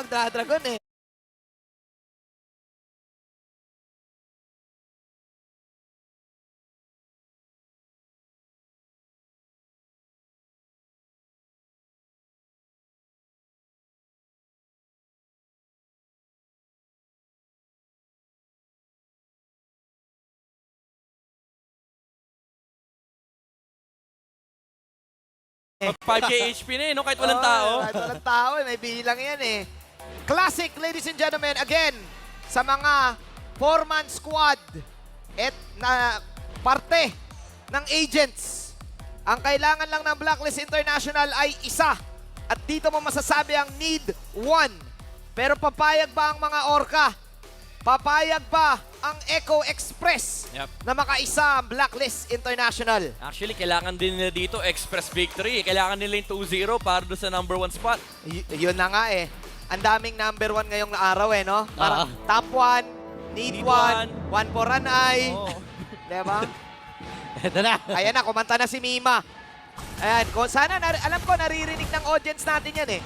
magdra-dragon eh. Mag 5k HP na eh, no? Kahit walang tao. Kahit walang tao eh, may bilang yan eh. Classic, ladies and gentlemen, again, sa mga 4-man squad at na parte ng agents. Ang kailangan lang ng Blacklist International ay isa. At dito mo masasabi ang need one. Pero papayag ba ang mga orca? Papayag ba ang Echo Express na makaisa ang Blacklist International? Actually, kailangan din nila dito express victory. Kailangan nila yung 2-0 para doon sa number 1 spot. Yun na nga eh. Ang daming number 1 ngayong araw eh, no? Parang top 1, need 1, 1 for an eye. Oh. Diba? Ito na. Ayan na, kumanta na si Mima. Ayan, sana, alam ko, naririnig ng audience natin yan eh.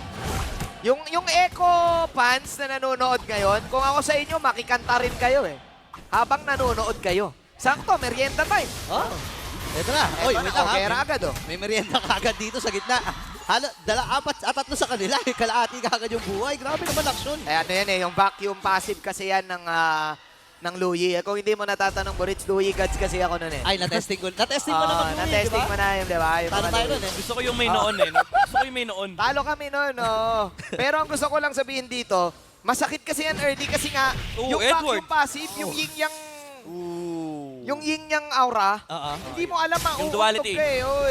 Yung Echo fans na nanonood ngayon, kung ako sa inyo, makikanta rin kayo eh. Habang nanonood kayo. Sakto, merienda time. Oh. Ito na. Oy, wait lang ha. Pera agad oh. May merienda kagad dito sa gitna. Apat at tatlo sa kanila. Kalahati kagad yung buhay. Grabe naman aksyon. Eh, ano yan eh, yung vacuum passive kasi yan ng Luyi. Kung hindi mo natatanong, Burits, Luyi Gods kasi ako nun eh. Ay, natesting ko. Natesting mo naman yun, na-testing mo na yun, di ba? Yung Talo mga tayo Luyi. nun eh. Gusto ko yung may noon eh. No? Gusto ko yung may noon. Talo kami nun, oh. Pero ang gusto ko lang sabihin dito, masakit kasi yan early kasi nga, yung Edward. vacuum passive, yung yin-yang, yung yin-yang aura, hindi mo alam ang Yung duality.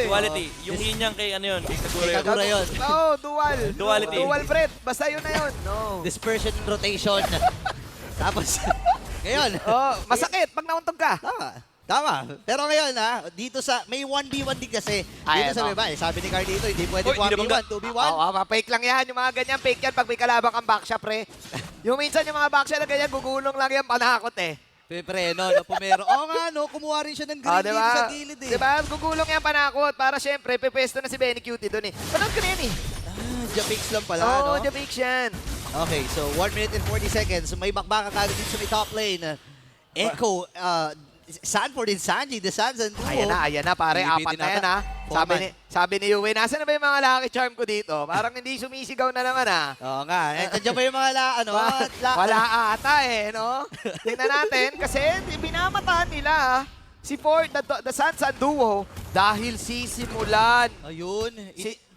Duality. Yung hinyang kay ano yun, kay Kagura yun. Kagura yun. Oo, dual. Duality. Dual breath. Basta yun na yun. No. Dispersion and rotation. Tapos, ngayon. Oh, masakit pag nauntog ka. Tama. Pero ngayon dito sa, may 1v1 din kasi. Dito sa baba sabi ni Carl dito, hindi pwede 1v1, 2v1. Oo, fake lang yan. Yung mga ganyan, fake yan pag may kalabang kang backshot, pre. Yung minsan yung mga backshot na ganyan, gugulong lang yan, panakot eh. Pre, no, pumero. Oo nga, no, kumuha rin siya ng green dito sa gilid eh. Diba? Gugulong yan, panakot. Para syempre, pepesto na si Benny Cutie doon eh. Panood ko na yan eh. Japix lang pala, Oo, no? Japix yan. Okay, so 1 minute and 40 seconds. May bakbakan kagad dito sa may top lane. Echo, Sanford and Sanji, the Suns and Duo. Ayan na, pare. Apat na yan, ha. Sabi ni Uwe, nasa na ba yung mga lucky charm ko dito? Parang hindi sumisigaw na naman, ha. Oo nga. Nandiyan pa yung mga Wala ata eh, no? Tingnan natin, kasi binamatahan nila, si Ford, the Suns and Duo, dahil sisimulan Ayun.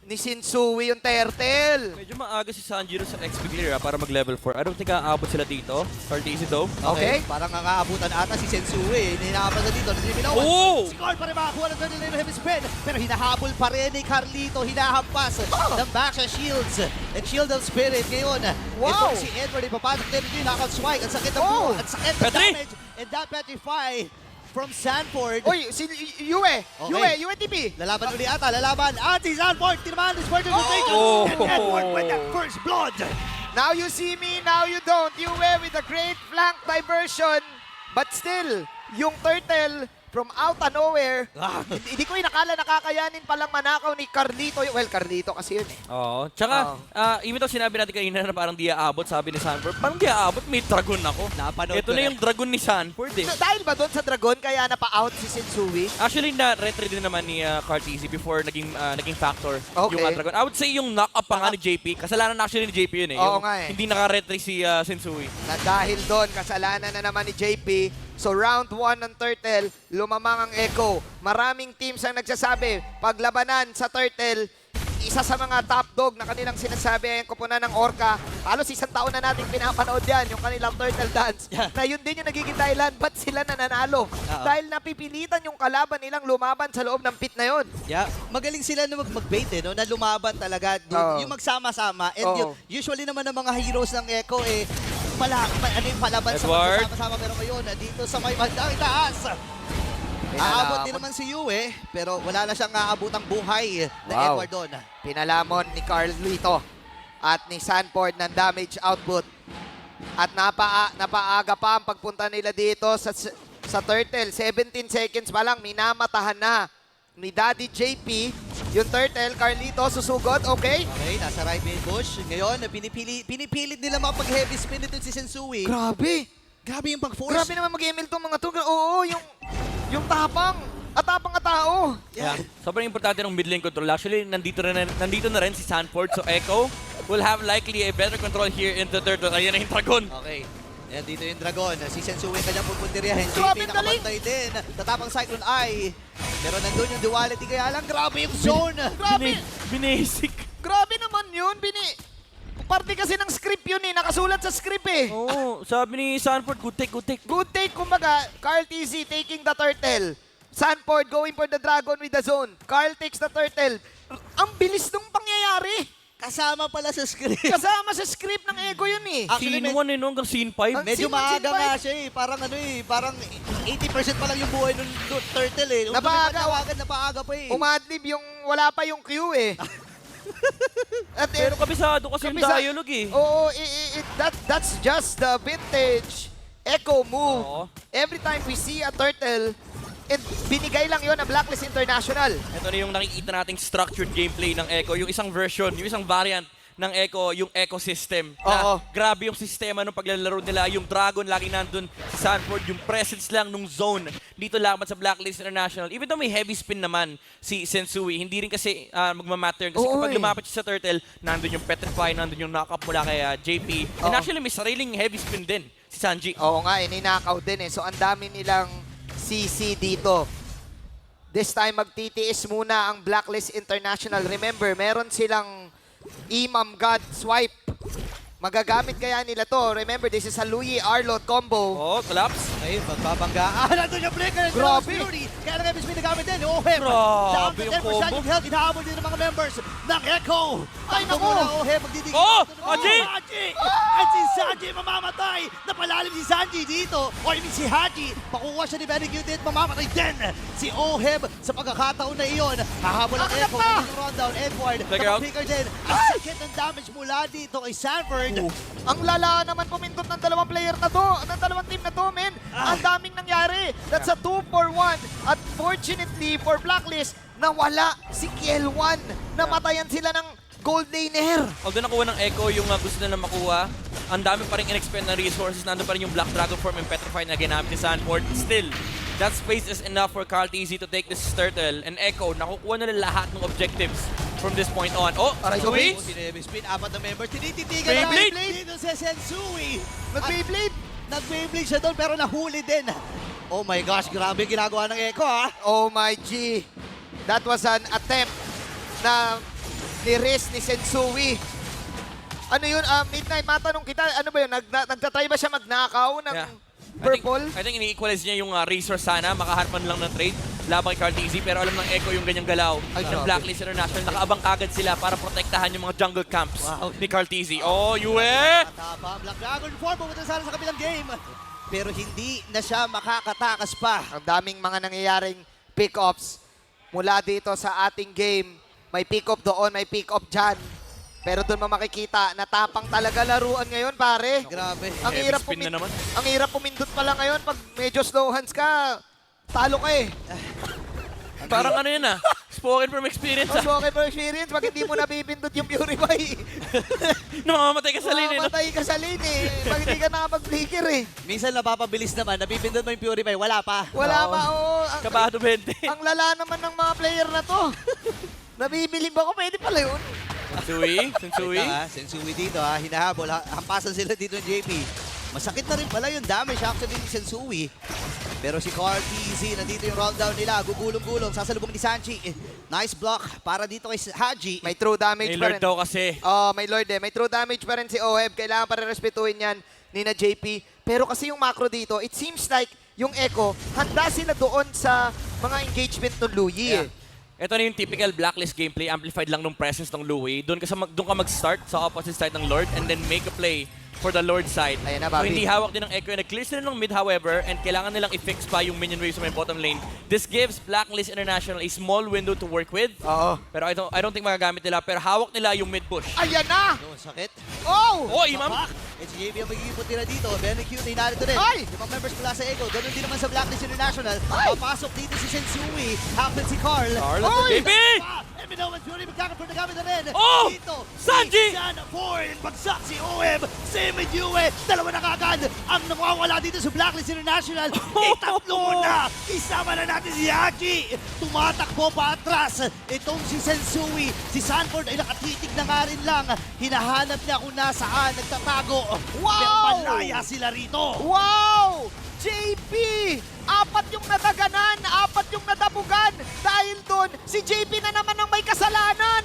ni Shinsui yung turtle. Medyo maaga si Sanjiro sa XP clear para mag-level 4. I don't think aabot sila dito. Cartesi though. Okay. Parang nakaabutan ata si Sensui. Hinahapon na dito. Nilibinawan. Oh! Si Carl pa rin makakuha ng third lane heavy spin. Pero hinahabol pa rin ni Carlito. Hinahampas ng backside shields. And shield of spirit ngayon. Wow! Ito si Edward. Ipapasok din yung knockout swag. Ang sakit ng Oh! buo. Ang sakit ng Petri! damage. And that petrify from Sanford. Oy, si Yue. Okay. Yue TV. Lalaban uli ata. Lalaban. At si Sanford. Tinamaan. This part of the Oh! And Edward with that first blood. Now you see me, now you don't. Yue with a great flank diversion. But still, yung turtle from out of nowhere, hindi ko inakala nakakayanin palang manakaw ni Carlito. Well, Carlito kasi yun eh. Oo. Tsaka, even though sinabi natin kanina na parang di aabot, sabi ni Sanford, parang di aabot, may dragon ako. Napanood Ito ko na rin. yung dragon ni Sanford eh. So, dahil ba doon sa Dragon kaya napa-out si Shinsui? Actually, na-retry din naman ni Cartesi before naging factor Okay. yung Dragon. I would say yung knock-up pa nga ni JP. Kasalanan actually ni JP yun eh. Oo Yung nga eh. Hindi naka-retry si Sensui. Na dahil doon, kasalanan na naman ni JP. So round 1 ng Turtle, lumamang ang Echo. Maraming teams ang nagsasabi, paglabanan sa Turtle, isa sa mga top dog na kanilang sinasabi ay ang kupunan ng Orca. Halos isang taon na nating pinapanood yan, yung kanilang Turtle Dance. Na yun din yung nagiging dahilan, ba't sila nananalo? Dahil napipilitan yung kalaban nilang lumaban sa loob ng pit na yun. Yeah, magaling sila na mag-bait na lumaban talaga. Yung magsama-sama. And usually naman ng mga heroes ng Echo yung palaban sa Edward. magsama-sama. Pero ngayon, dito sa may bandang itaas. Aabot din naman si Yue, pero wala na siyang aabutang buhay na Edward doon. Pinalamon ni Carlito at ni Sanford ng damage output. At napaaga pa ang pagpunta nila dito sa Turtle. 17 seconds pa lang, minamatahan na ni Daddy JP Yung turtle, Carlito, susugod, okay? Okay, nasa right main bush. Ngayon, pinipilit nila makapag-heavy spin ito si Sensui. Grabe. Grabe yung pag-force. Grabe naman mag-ML tong mga to. Oo, yung tapang. At tapang na tao. Yeah. Sobrang importante ng mid lane control. Actually, nandito na rin si Sanford. So Echo will have likely a better control here in the third. Ayan na yung Dragon. Okay. Ayan, dito yung Dragon. Si Sensui kanyang pupuntiryahin. Grabe, JP dali. nakabantay din. Tatapang Cyclone Eye. Pero nandun yung duality kaya lang. Grabe yung zone. Grabe. Binasic. Grabe naman yun. Parte kasi ng script yun eh. Nakasulat sa script eh. Oo, sabi ni Sanford, good take, good take. Good take, kumbaga, Carl TZ taking the turtle. Sanford going for the dragon with the zone. Carl takes the turtle. Ang bilis nung pangyayari. Kasama pala sa script. Kasama sa script ng Ego yun eh. Actually, Scene 1 hanggang scene 5. Medyo Scene one, maaga scene nga five. siya eh. Parang 80% pa lang yung buhay ng turtle eh. Napaaga. Napaaga pa eh. Umadlib yung, wala pa yung cue eh. At Pero kabisado kasi yung kabisa- dialogue eh. Oo, that's just the vintage Echo move. Oo. Every time we see a turtle, and binigay lang yon ng Blacklist International. Ito na yung nakikita nating structured gameplay ng Echo. Yung isang version, yung isang variant ng Echo, yung ecosystem. Oo. Na grabe yung sistema nung paglalaro nila. Yung Dragon lagi nandun si Sanford. Yung presence lang nung zone dito laban sa Blacklist International. Even though may heavy spin naman si Sensui, hindi rin kasi magmamatter. Kasi Oo, kapag eh. lumapit siya sa Turtle, nandun yung Petrify, nandun yung knock-up mula kay JP. And Oo. actually, may sariling heavy spin din si Sanji. Oo nga, ninakaw din eh. So ang dami nilang CC dito. This time magtitiis muna ang Blacklist International. Remember, meron silang Imam God swipe. Magagamit kaya nila to. Remember, this is a Louis Arlot combo. Oh, collapse. Okay, magbabangga. Nandun yung flicker. Grabe. Fury. Kaya lang MSP nagamit din. Ohem. Grabe Down to yung 10% combo. yung health. Hinahabol din ng mga members ng Echo. Ay, naku. Ohem, magdidikit. Oh, Haji! Haji! At si Sanji mamamatay. Napalalim si Sanji dito. O I mean si Haji. Pakuha siya ni Benecuted. Mamamatay din. Si Ohem sa pagkakataon na iyon. Hahabol ang Ang Echo. lapa. Ang rundown. Edward. Figure out. Nakapigger din. Ang sakit ng damage mula dito kay Sanford. Ang lala naman pumindot ng dalawang player na to, ng dalawang team na to, men. Ang daming nangyari. That's a 2-for-1. At fortunately for Blacklist, nawala si Kiel1. Namatayan sila ng gold laner. Although nakuha ng Echo yung gusto nila makuha, ang dami pa rin in-expend na resources. Nandun pa rin yung Black Dragon form and Petrify na ginamit ni Sanford. Still, that space is enough for Carl TZ to take this turtle. And Echo, nakukuha nila lahat ng objectives from this point on. Oh, Aray, Sensui! Spin, apat na members. Tinititigan Beyblade! na dito si Sensui. Nag-Beyblade. Nag-Beyblade siya doon pero nahuli din. Oh my gosh, grabe yung ginagawa ng Echo ha. Oh my G. That was an attempt na ni-risk ni Sensui. Ano yun? Midnight, matanong kita, ano ba yun? Nagtatry ba siya magnakaw ng Yeah. purple? I think ini-equalize niya yung resource sana. Makaharpan lang ng trade laban kay Carl TZ. Pero alam ng Echo yung ganyang galaw Ay, ng grabe. Blacklist International. Nakaabang kagad sila para protektahan yung mga jungle camps Wow. ni Carl TZ. Oh, Yue! Matapa, Black Dragon 4, pumunta sana sa kabilang game. Pero hindi na siya makakatakas pa. Ang daming mga nangyayaring pick-ups mula dito sa ating game. May pick-up doon, may pick-up dyan. Pero doon mo makikita, natapang talaga laruan ngayon, pare. Grabe. Ang Heavy hirap, spin na naman. ang hirap pumindot pala ngayon. Pag medyo slow hands ka, talo ka eh. Parang ano yun spoken from experience Mas okay for experience, pag hindi mo nabibindot yung Purify. Namamatay ka sa lane no? Mamatay ka sa lane eh. Pag hindi ka nakapag-flicker eh. Minsan napapabilis naman, napipindot mo yung Purify, wala pa. Wala Oo. pa, oh. Kabado 20. Ang lala naman ng mga player na to. Nabibilib ako, pwede pala yun. Sensui? Sensui? Sensui dito ha, hinahabol. Hampasan sila dito ng JP. Masakit na rin pala yung damage actually ni Sensui. Pero si Carl TZ, nandito yung rolldown nila. Gugulong-gulong, sasalubong ni Sanchi. Nice block para dito kay Haji. May true damage May pa Lord rin. daw kasi. Oh, may Lord eh. May true damage pa rin si Oheb. Kailangan pa rin respetuhin yan ni na JP. Pero kasi yung macro dito, it seems like yung Echo, handa sila doon sa mga engagement ng Louis eh. Ito na yung typical Blacklist gameplay, amplified lang ng presence ng Louis. Doon ka mag-start sa opposite side ng Lord and then make a play for the Lord side. Ayan na, So Bobby. hindi hawak din ng Echo. Nag-clear sila ng mid however and kailangan nilang i-fix pa yung minion waves sa may bottom lane. This gives Blacklist International a small window to work with. Oo. Pero I don't think magagamit nila. Pero hawak nila yung mid push. Ayan na! No, sakit. Oh! Oh, Imam! Eh, si JP ang magiging punti na dito. Benecute, narito din. Ay! 5 members mula sa Echo. Ganun din naman sa Blacklist International. Ay! Papasok dito si Sensui. Hapon si Carl. Carl, Oy! JP! And Minoan Fury magkakaroon na gamit na rin. Oh! Dito, Sanji! San Ford, bagsak si OM. Same with Yue. Dalawa na kagad ang nawawala dito sa Blacklist International. Itatlo mo na. Isama na natin si Haji. Tumatakbo pa atras. Itong si Sensui. Si Sanford ay nakatitig na nga rin lang. Hinahanap niya kung nasaan. Nagtatago. Wow! Pero malaya sila rito. Wow! JP! Apat yung nataganan, apat yung nadabugan. Dahil doon, si JP na naman ang may kasalanan.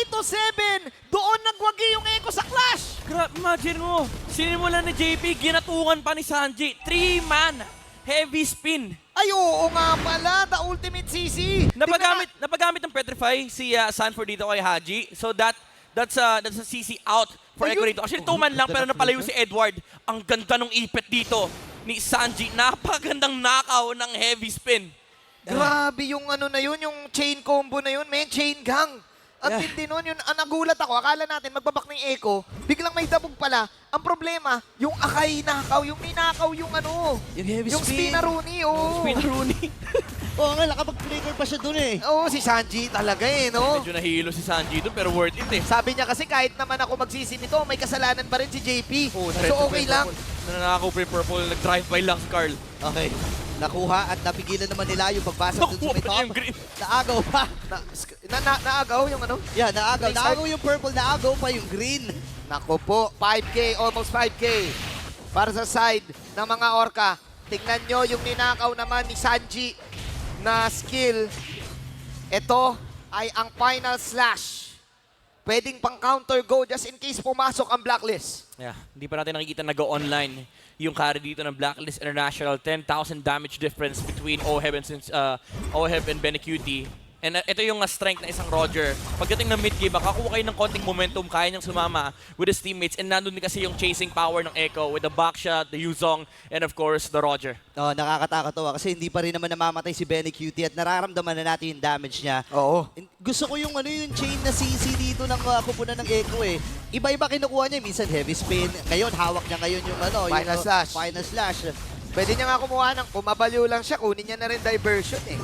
3-7, doon nagwagi yung Echo sa Clash. Imagine mo, sinimulan ni JP, ginatungan pa ni Sanji. 3-man, heavy spin. Ay, oo nga pala, the ultimate CC. Napagamit ng Petrify si Sanford dito kay Haji. So that's a CC out for Ayun. Echo rito. Actually, 2-man lang pero napalayo si Edward. Ang ganda ng ipit dito ni Sanji. Napakagandang nakaw ng heavy spin. Grabe yung ano na yun, yung chain combo na yun, men, chain gang. Ang Yeah. tindi nun, yun, nagulat ako. Akala natin, magbabak ng Echo, biglang may dabog pala. Ang problema, yung Akai nakaw, yung ninakaw yung ano, Yung heavy yung spin. Spinaruni, oo. Spin Rooney. Oo nga, nakapag-flicker pa siya dun eh. Oo, si Sanji talaga eh, no? Medyo nahihilo si Sanji doon pero worth it eh. Sabi niya kasi kahit naman ako magsisi nito, may kasalanan pa rin si JP. Oh, So okay lang. Nananakaw pa yung purple, nag-drive-by lang si Carl. Okay. Nakuha at napigilan naman nila yung pagbasag dun sa Nakuha may pa top. yung green. Naagaw pa. Naagaw yung ano? Yeah, naagaw. Next Naagaw yung purple, naagaw pa yung green. Nako po, 5K, almost 5K. Para sa side ng mga Orca. Tingnan nyo yung ninakaw naman ni Sanji na skill. Ito ay ang final slash. Pwedeng pang counter go just in case pumasok ang blacklist. Yeah, hindi pa natin nakikita nag-online yung carry dito ng Blacklist International. 10,000 damage difference between OHEB and Benecuti. And ito yung strength ng isang Roger. Pagdating ng mid-game, makakuha kayo ng konting momentum, kaya niyang sumama with his teammates. And nandun din kasi yung chasing power ng Echo with the backshot, the Yuzong, and of course, the Roger. Oh, nakakatakot kasi hindi pa rin naman namamatay si Benny Cutie at nararamdaman na natin yung damage niya. Oo. Gusto ko yung yung chain na CC dito ng kupunan ng Echo eh. Iba-iba kinukuha niya, minsan heavy spin. Ngayon hawak niya ngayon yung Final yung, slash. Final slash. Pwede niya nga kumuha ng kumabaliw lang siya, kunin niya na rin diversion eh.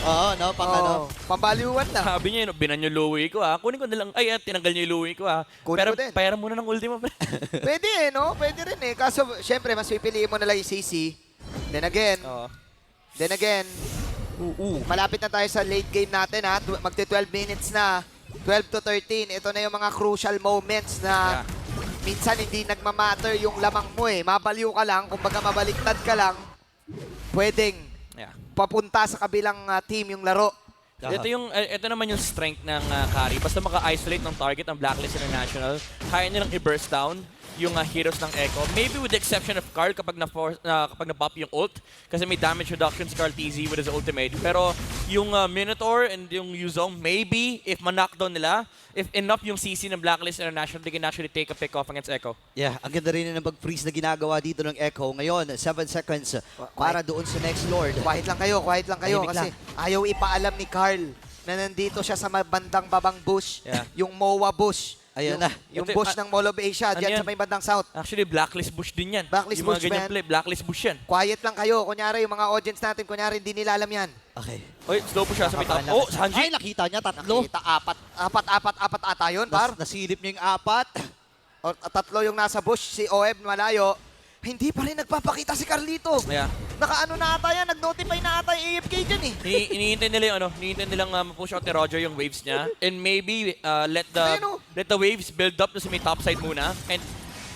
Oo, no, pang ano. Pambaliwan lang. Sabi niya, binan yung Louie ko Kunin ko na lang, tinanggal niyo yung Louie ko Kunin Pero ko din. payaran muna ng ultima. Pwede eh, no? Pwede rin eh. Kaso, syempre, mas pipiliin mo na lang yung CC. Then again, Oo. malapit na tayo sa late game natin ha. Magti 12 minutes na. 12 to 13. Ito na yung mga crucial moments na minsan hindi nagmamatter yung lamang mo eh. Mabaliw ka lang, kumbaga mabaliktad ka lang, pwedeng Yeah. papunta sa kabilang team yung laro. Ito naman yung strength ng carry. Basta maka-isolate ng target ng Blacklist International, kaya nilang i-burst down yung heroes ng Echo. Maybe with the exception of Carl kapag na-pop yung ult. Kasi may damage reduction si Carl TZ with his ultimate. Pero yung Minotaur and yung Yuzong, maybe if ma-knockdown nila, if enough yung CC ng Blacklist International, they can actually take a pick off against Echo. Yeah, ang ganda rin ng pag-freeze na ginagawa dito ng Echo. Ngayon, 7 seconds para doon sa next Lord. Quiet lang kayo Tahimik kasi lang. ayaw ipaalam ni Carl na nandito siya sa bandang babang bush, Yeah. yung MOA bush. Ayun na. Yung Ito, bush ng Mall of Asia, ano dyan yan? sa may bandang south. Actually, Blacklist Bush din yan. Blacklist yung mga Bush, ganyang man. play, Blacklist Bush yan. Quiet lang kayo. Kunyari, yung mga audience natin, kunyari, hindi nila alam yan. Okay. Oy, slow po siya sa may top. Nakakala Oh, ka. Sanji! Ay, nakita niya, tatlo. Nakita, apat ata yun, par. Nasilip niya yung 4. O, tatlo yung nasa bush, si OM malayo. Hindi pa rin nagpapakita si Carlito. Yeah. Nakaano na ata yan, nag-notify na ata yung AFK dyan eh. Iniintay nila yung iniintay nilang push out ni Roger yung waves niya. And maybe let Ayun, oh. the waves build up to sa may top side muna. And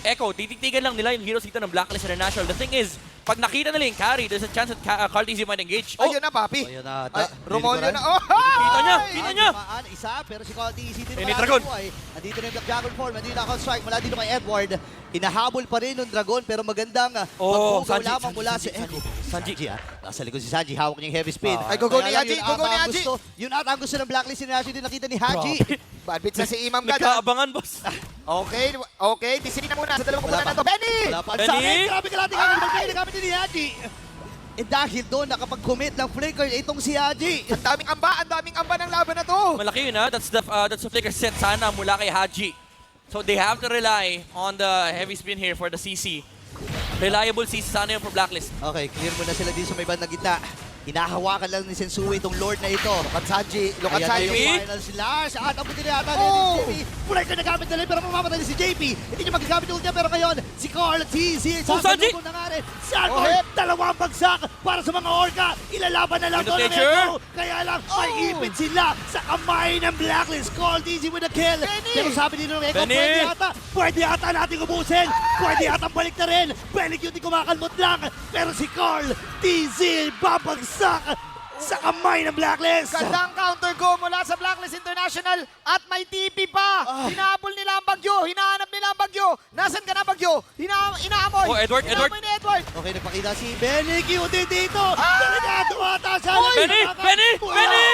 Echo, titigtigan lang nila yung heroes dito ng Blacklist International. The thing is, pag nakita nila yung carry, there's a chance that Carl TZ might engage. Oh! Ayun na, papi. Ayun na. Ay, Romolio na. Oh, Kita niya! ay! Kita niya! Tumaan, isa, pero si Carl TZ din Eh, may pala dragon. nabuhay. Nandito na yung Black Dragon form, nandito na account strike mula dito kay Edward. Hinahabol pa rin yung dragon, pero magandang magbugaw Sanji, lamang Sanji, mula Sanji, si Echo. Sanji. Nasa likod si Sanji, hawak niya yung heavy spin. Ay, go ni Kaya lang, Haji, yun go ata ni ang Haji. gusto- Yun ata ang gusto ng Blacklist International din nakita ni Haji. Bad beats na si Imam Gad. ha? Nagkaabangan, boss. Okay. Disinin na muna sa dalawang kupunan na to. Benny! Wala pa. Benny? Sa akin, grabe ka natin gamit din ni Haji. Eh dahil doon, nakapag-commit ng flicker itong si Haji. Ang daming amba ng laban na to. Malaki yun That's the flicker set sana mula kay Haji. So they have to rely on the heavy spin here for the CC. Reliable CC sana yun for Blacklist. Okay, clear mo na sila dito sa may bandang gitna. Hinahawakan lang ni Sensui itong Lord na ito. Sanji, look at Ayan na Sanji. yung final slash. At abutin na yata Oh! ni JP. Breaker na gamit na rin pero mamamatay ni si JP. Hindi niya magagamit yung ult niya pero ngayon si Carl TZ. Oh, Sanji! Na nga rin. Sanford, Oh, hit! dalawang bagsak para sa mga Orca. Ilalaban na lang to ng Undertaker! Echo. Kaya lang may ipit sila sa kamay ng Blacklist. Carl TZ with a kill. Benny! Pero sabi nila ng Echo, Benny! pwede yata natin ubusin. Pwede yata balik na rin. Belly Cutie kumakalmot lang. Pero si Carl TZ babagsak sa kamay ng Blacklist. Gandang counter go mula sa Blacklist International at may TP pa. Hinahabol nila ang bagyo. Hinahanap nila ang bagyo. Nasaan ka na bagyo? Inaamoy. Oh, Edward, Inaamoy ni Edward. Okay, nagpakita si Benny Cutie dito. Ah! Delikado ata siya. Uy! Benny!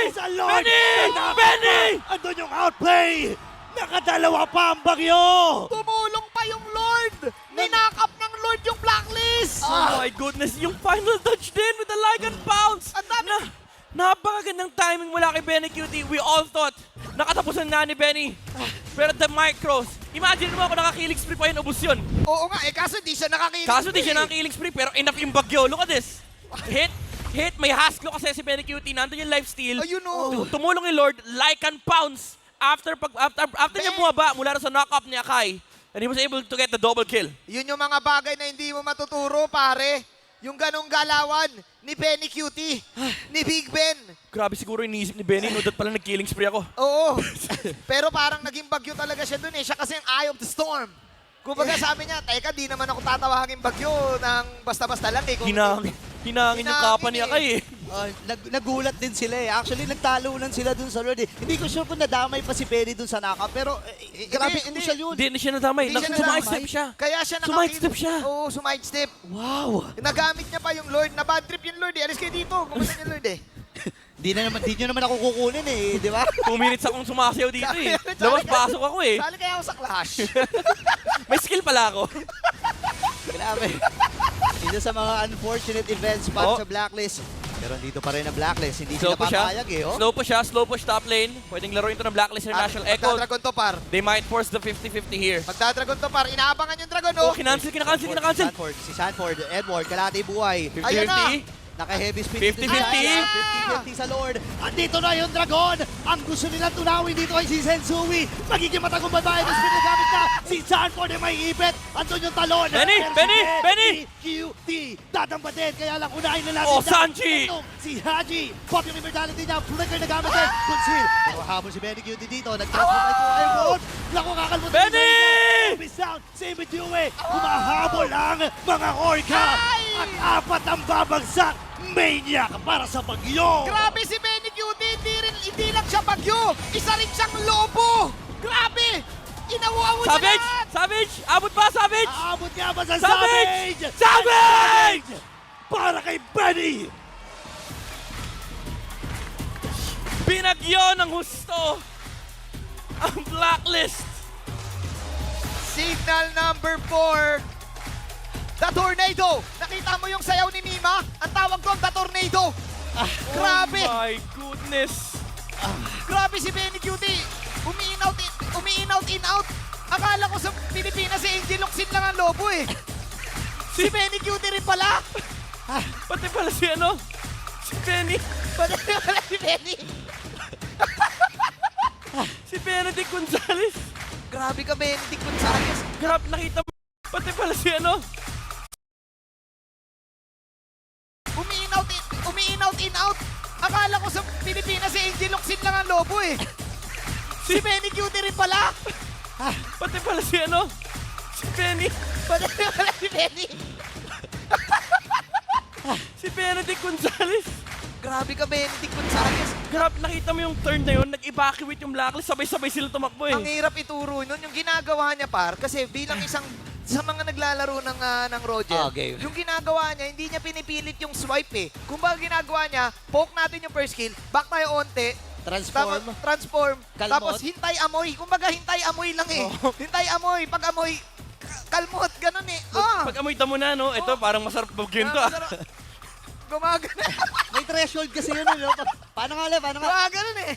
Sa Lord. Benny! Benny! Andun yung outplay. Nakadalawa pa ang bagyo. Tumulong pa yung Lord. Ninakap ng Lord yung Blacklist. Oh my goodness, yung final touch din with the Lycan Pounce! Ang dami- Napakagandang timing mula kay Benny Cutie. We all thought nakatapusan na ni Benny. Pero the micros, imagine mo ako nakakilig spree pa yun, ubus yun. Oo nga, kaso di siya nakakilig. Kaso di siya nakakilig spree, pero enough yung bagyo. Look at this. Hit, may hasklo kasi si Benny Cutie. Nandun yung lifesteal. Ayun o. Tumulong ni Lord, Lycan Pounce. After niya bumaba mula sa knock-up ni Akai, and he was able to get the double kill. Yun yung mga bagay na hindi mo matuturo, pare. Yung ganong galawan ni Benny Cutie, ni Big Ben. Grabe siguro iniisip ni Benny, no, that pala nag-killing spree ako. Oo. Pero parang naging bagyo talaga siya dun eh. Siya kasi yung eye of the storm. Kumbaga sabi niya, teka, di naman ako tatawagin bagyo ng basta-basta lang eh. Hinangin yung kapa ni Akai eh. Nagulat din sila eh. Actually, nagtalunan sila dun sa Lord eh. Hindi ko sure kung nadamay pa si Benny dun sa naka, pero grabe hindi. crucial yun. Hindi siya nadamay. Hindi siya Sumide-step nadamay. siya. Kaya siya Sumide-step siya. Oo, sumide-step. Wow! Nagamit niya pa yung Lord. Na bad trip yung Lord eh. Alis kayo dito. Gumawa yung Lord eh. Di nyo naman ako kukunin eh, di ba? 2 minutes akong sumasayaw dito eh. Labas-pasok ako eh. Sali kaya ako sa Clash. May skill pala ako. Grabe. Isa sa mga unfortunate events para Oh. sa Blacklist. Pero dito pa rin ang Blacklist. Hindi Slow sila po siya. papayag eh. Oh. Slow push top lane. Pwedeng laruin ito ng Blacklist International Echo. Magdadragon to par. They might force the 50-50 here. Magdadragon to par. Inaabangan yung dragon Oh, oh. kinancel. Sanford, si Sanford, Edward, kalahati buhay. Ayun na. 50-50. Naka-heavy speed. 50-50. 50-50 sa Lord. At dito na yung Dragon. Ang gusto nilang tunawin dito ay si Sensui. Magiging matagumpay ba? Ito speed na gamit na. Si Sanford ay may ipit. Andun yung talon. Benny! Pero si Benny! QT. Dadambatin. Kaya lang unahin na natin. Oh, siya. Sanji! Itong si Haji. Pop yung immortality niya. Flicker na gamit din. Conceal. Pero habol si Benny QT dito. Nag-transfer ito. Airborne. Naku, kakalmot. Benny! Sound, same with you eh. Humahabol ang mga Orca. At apat ang babagsak. Maniac para sa bagyo. Grabe si Benny Cutie. Hindi lang siya bagyo. Isa rin siyang lobo. Grabe. Inawaw niya Savage! lahat. Savage! Abot pa, Savage! Aabot nga ba sa Savage! Savage? Savage! Para kay Benny. Binagyo ng husto ang Blacklist. Signal number 4. The Tornado. Nakita mo yung sayaw ni Mima? Ang tawag doon, The Tornado. Grabe. Oh my goodness. Grabe si Benny Cutie. Umi-in-out, in-out. Akala ko sa Pilipinas si Angel Locsin lang ang lobo eh. Si Benny Cutie rin pala. Pati pala si ano? Si Benny. Pati pala si Benny. Si Benedict Gonzalez. Grabe ka, Benedict Gonzalez. Grabe, nakita mo. Pati pala si ano? Umi-in-out, in-out. Akala ko sa Pilipinas si Angel Locsin lang ang lobo eh. Si Benny Cutie rin pala. Pati pala si ano? Si Benny. Pati pala si Benny. Si Benedict Gonzalez. Grabe ka, Benedict Gonzalez. Grabe, nakita mo yung turn na yun, nag-evacuate yung Blacklist, sabay-sabay sila tumakbo eh. Ang hirap ituro nun, yung ginagawa niya par, kasi bilang isang sa mga naglalaro ng Roger, Okay. yung ginagawa niya, hindi niya pinipilit yung swipe eh. Kung baga ginagawa niya, poke natin yung first kill, back tayo onte, Transform. transform, Kalmot. tapos hintay amoy. Kung baga hintay amoy lang eh. Hintay amoy, pag amoy, kalmot, ganun eh. Pag amoy mo na, no? Ito, parang masarap bagyan to ah. Gumagana. May threshold kasi yun. No? Paano nga? Gumagana eh.